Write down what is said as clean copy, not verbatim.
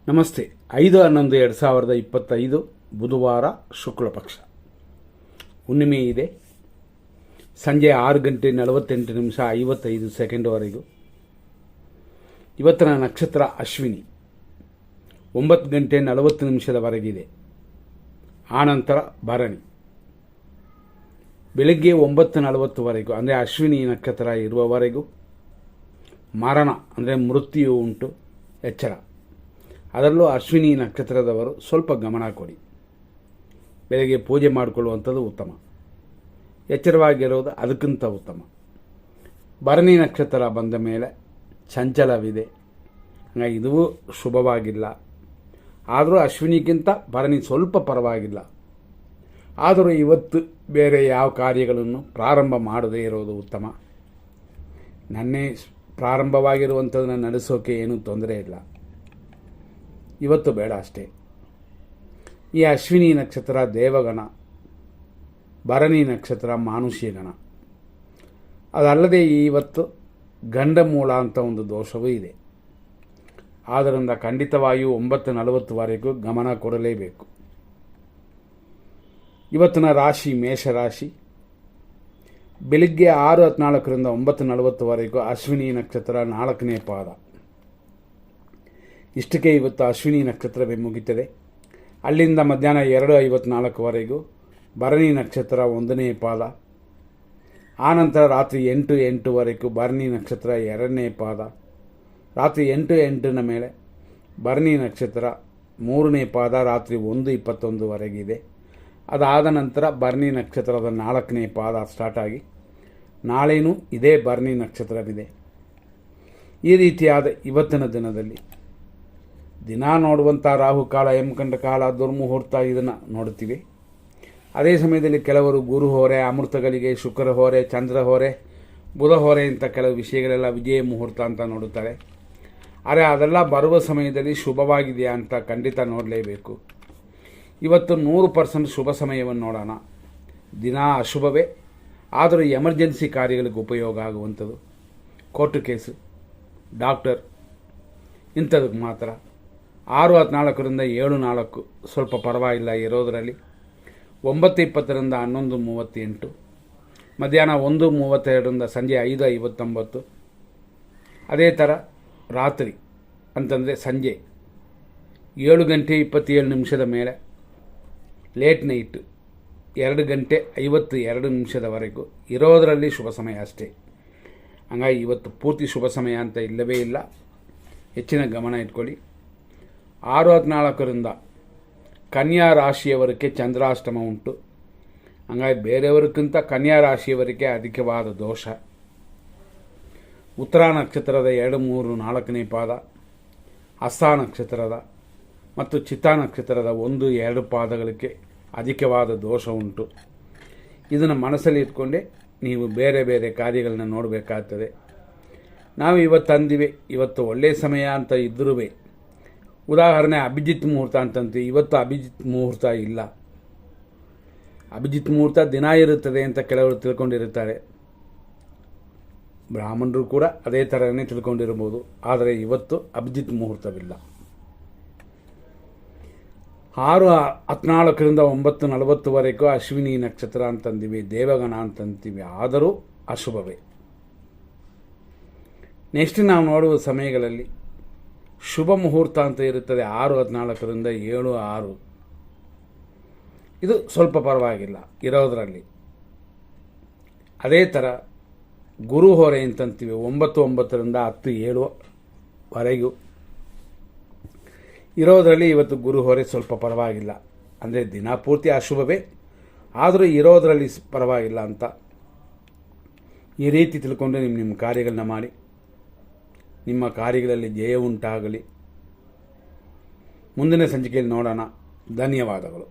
ನಮಸ್ತೆ. 5/11/2025 ಬುಧವಾರ ಶುಕ್ಲ ಪಕ್ಷ ಹುಣ್ಣಿಮೆ ಇದೆ. ಸಂಜೆ 6:48:55 ಇವತ್ತಿನ ನಕ್ಷತ್ರ ಅಶ್ವಿನಿ 9:40 ಆನಂತರ ಭರಣಿ ಬೆಳಗ್ಗೆ 9:40 ಅಂದರೆ ಅಶ್ವಿನಿ ನಕ್ಷತ್ರ ಇರುವವರೆಗೂ ಮರಣ ಅಂದರೆ ಮೃತ್ಯು ಉಂಟು, ಎಚ್ಚರ. ಅದರಲ್ಲೂ ಅಶ್ವಿನಿ ನಕ್ಷತ್ರದವರು ಸ್ವಲ್ಪ ಗಮನ ಕೊಡಿ. ಬೆಳಗ್ಗೆ ಪೂಜೆ ಮಾಡಿಕೊಳ್ಳುವಂಥದ್ದು ಉತ್ತಮ, ಎಚ್ಚರವಾಗಿರೋದು ಅದಕ್ಕಿಂತ ಉತ್ತಮ. ಭರಣಿ ನಕ್ಷತ್ರ ಬಂದ ಮೇಲೆ ಚಂಚಲವಿದೆ, ಹಾಗಾಗಿ ಇದೂ ಶುಭವಾಗಿಲ್ಲ. ಆದರೂ ಅಶ್ವಿನಿಗಿಂತ ಭರಣಿ ಸ್ವಲ್ಪ ಪರವಾಗಿಲ್ಲ. ಆದರೂ ಇವತ್ತು ಬೇರೆ ಯಾವ ಕಾರ್ಯಗಳನ್ನು ಪ್ರಾರಂಭ ಮಾಡದೇ ಇರೋದು ಉತ್ತಮ. ನನ್ನೇ ಪ್ರಾರಂಭವಾಗಿರುವಂಥದ್ದನ್ನು ನಡೆಸೋಕೆ ಏನೂ ತೊಂದರೆ ಇಲ್ಲ, ಇವತ್ತು ಬೇಡ ಅಷ್ಟೇ. ಈ ಅಶ್ವಿನಿ ನಕ್ಷತ್ರ ದೇವಗಣ, ಭರಣಿ ನಕ್ಷತ್ರ ಮಾನುಷ್ಯ ಗಣ. ಅದಲ್ಲದೆ ಇವತ್ತು ಗಂಡಮೂಲ ಅಂತ ಒಂದು ದೋಷವೂ ಇದೆ. ಆದ್ದರಿಂದ ಖಂಡಿತವಾಗಿಯೂ 9:40 ಗಮನ ಕೊಡಲೇಬೇಕು. ಇವತ್ತಿನ ರಾಶಿ ಮೇಷರಾಶಿ. ಬೆಳಿಗ್ಗೆ 6:14 9:40 ಅಶ್ವಿನಿ ನಕ್ಷತ್ರ 4ನೇ ಪಾದ. ಇಷ್ಟಕ್ಕೆ ಇವತ್ತು ಅಶ್ವಿನಿ ನಕ್ಷತ್ರವೇ ಮುಗಿತದೆ. ಅಲ್ಲಿಂದ ಮಧ್ಯಾಹ್ನ 2:54 ಭರಣಿ ನಕ್ಷತ್ರ 1ನೇ ಪಾದ. ಆನಂತರ ರಾತ್ರಿ 8:08 ಭರಣಿ ನಕ್ಷತ್ರ 2ನೇ ಪಾದ. ರಾತ್ರಿ 8:08 ಮೇಲೆ ಭರಣಿ ನಕ್ಷತ್ರ 3ನೇ ಪಾದ ರಾತ್ರಿ 1:21 ಇದೆ. ಅದಾದ ನಂತರ ಭರಣಿ ನಕ್ಷತ್ರದ 4ನೇ ಪಾದ ಸ್ಟಾರ್ಟ್ ಆಗಿ ನಾಳೆನೂ ಇದೇ ಭರಣಿ ನಕ್ಷತ್ರವಿದೆ. ಈ ರೀತಿಯಾದ ಇವತ್ತಿನ ದಿನದಲ್ಲಿ ದಿನ ನೋಡುವಂಥ ರಾಹುಕಾಲ, ಯಮಕಂಡ ಕಾಲ, ದುರ್ಮುಹೂರ್ತ ಇದನ್ನು ನೋಡ್ತೀವಿ. ಅದೇ ಸಮಯದಲ್ಲಿ ಕೆಲವರು ಗುರು ಹೊರೆ, ಅಮೃತಗಳಿಗೆ ಶುಕ್ರ ಹೊರೆ, ಚಂದ್ರ ಹೊರೆ, ಬುಧ ಹೊರೆ ಇಂಥ ಕೆಲವು ವಿಷಯಗಳೆಲ್ಲ ವಿಜಯ ಮುಹೂರ್ತ ಅಂತ ನೋಡುತ್ತಾರೆ. ಆದರೆ ಅದೆಲ್ಲ ಬರುವ ಸಮಯದಲ್ಲಿ ಶುಭವಾಗಿದೆಯಾ ಅಂತ ಖಂಡಿತ ನೋಡಲೇಬೇಕು. ಇವತ್ತು 100% ಶುಭ ಸಮಯವನ್ನು ನೋಡೋಣ. ದಿನ ಅಶುಭವೇ, ಆದರೂ ಎಮರ್ಜೆನ್ಸಿ ಕಾರ್ಯಗಳಿಗೆ ಉಪಯೋಗ ಆಗುವಂಥದ್ದು. ಕೋರ್ಟು ಕೇಸು, ಡಾಕ್ಟರ್ ಇಂಥದಕ್ಕೆ ಮಾತ್ರ. 6:14 7:04 ಸ್ವಲ್ಪ ಪರವಾಗಿಲ್ಲ ಇರೋದರಲ್ಲಿ. 9:20 11:38 ಮಧ್ಯಾಹ್ನ 1:32 ಸಂಜೆ 5:59. ಅದೇ ಥರ ರಾತ್ರಿ ಅಂತಂದರೆ ಸಂಜೆ 7:27 ಮೇಲೆ ಲೇಟ್ ನೈಟ್ 2:52 ಇರೋದರಲ್ಲಿ ಶುಭ ಸಮಯ ಅಷ್ಟೇ. ಹಂಗಾಗಿ ಇವತ್ತು ಪೂರ್ತಿ ಶುಭ ಸಮಯ ಅಂತ ಇಲ್ಲವೇ ಇಲ್ಲ, ಹೆಚ್ಚಿನ ಗಮನ ಇಟ್ಕೊಳ್ಳಿ. 6:14 ಕನ್ಯಾ ರಾಶಿಯವರಿಗೆ ಚಂದ್ರಾಷ್ಟಮ ಉಂಟು. ಹಂಗಾಗಿ ಬೇರೆಯವರಿಗಿಂತ ಕನ್ಯಾ ರಾಶಿಯವರಿಗೆ ಅಧಿಕವಾದ ದೋಷ. ಉತ್ತರ ನಕ್ಷತ್ರದ 2, 3, 4ನೇ ಪಾದ, ಹಸ್ತ ನಕ್ಷತ್ರದ ಮತ್ತು ಚಿತ್ತಾ ನಕ್ಷತ್ರದ 1, 2 ಪಾದಗಳಿಗೆ ಅಧಿಕವಾದ ದೋಷ ಉಂಟು. ಇದನ್ನು ಮನಸ್ಸಲ್ಲಿ ಇಟ್ಕೊಂಡೆ ನೀವು ಬೇರೆ ಬೇರೆ ಕಾರ್ಯಗಳನ್ನ ನೋಡಬೇಕಾಗ್ತದೆ. ನಾವು ಇವತ್ತು ಅಂದಿವೆ, ಇವತ್ತು ಒಳ್ಳೆಯ ಸಮಯ ಅಂತ ಇದ್ದರೂ ಉದಾಹರಣೆ ಅಭಿಜಿತ್ ಮುಹೂರ್ತ ಅಂತಂತೀವಿ. ಇವತ್ತು ಅಭಿಜಿತ್ ಮುಹೂರ್ತ ಇಲ್ಲ. ಅಭಿಜಿತ್ ಮುಹೂರ್ತ ದಿನ ಇರುತ್ತದೆ ಅಂತ ಕೆಲವರು ತಿಳ್ಕೊಂಡಿರುತ್ತಾರೆ. ಬ್ರಾಹ್ಮಣರು ಕೂಡ ಅದೇ ಥರನೇ ತಿಳ್ಕೊಂಡಿರ್ಬೋದು. ಆದರೆ ಇವತ್ತು ಅಭಿಜಿತ್ ಮುಹೂರ್ತವಿಲ್ಲ. 6:14 9:40 ಅಶ್ವಿನಿ ನಕ್ಷತ್ರ ಅಂತಂದಿವಿ, ದೇವಗಣ ಅಂತಂತೀವಿ. ಆದರೂ ಅಶುಭವೇ. ನೆಕ್ಸ್ಟ್ ನಾವು ನೋಡುವ ಸಮಯಗಳಲ್ಲಿ ಶುಭ ಮುಹೂರ್ತ ಅಂತ ಇರುತ್ತದೆ. 6:14 7:06 ಇದು ಸ್ವಲ್ಪ ಪರವಾಗಿಲ್ಲ ಇರೋದರಲ್ಲಿ. ಅದೇ ಥರ ಗುರು ಹೊರೆ ಅಂತಂತೀವಿ. 9:09 ಇರೋದರಲ್ಲಿ ಇವತ್ತು ಗುರು ಹೊರೆ ಸ್ವಲ್ಪ ಪರವಾಗಿಲ್ಲ. ಅಂದರೆ ದಿನಪೂರ್ತಿ ಅಶುಭವೇ, ಆದರೂ ಇರೋದರಲ್ಲಿ ಪರವಾಗಿಲ್ಲ ಅಂತ ಈ ರೀತಿ ತಿಳ್ಕೊಂಡು ನಿಮ್ಮ ಕಾರ್ಯಗಳನ್ನ ಮಾಡಿ. ನಿಮ್ಮ ಕಾರ್ಯಗಳಲ್ಲಿ ಜಯ ಉಂಟಾಗಲಿ. ಮುಂದಿನ ಸಂಚಿಕೆಯಲ್ಲಿ ನೋಡೋಣ. ಧನ್ಯವಾದಗಳು.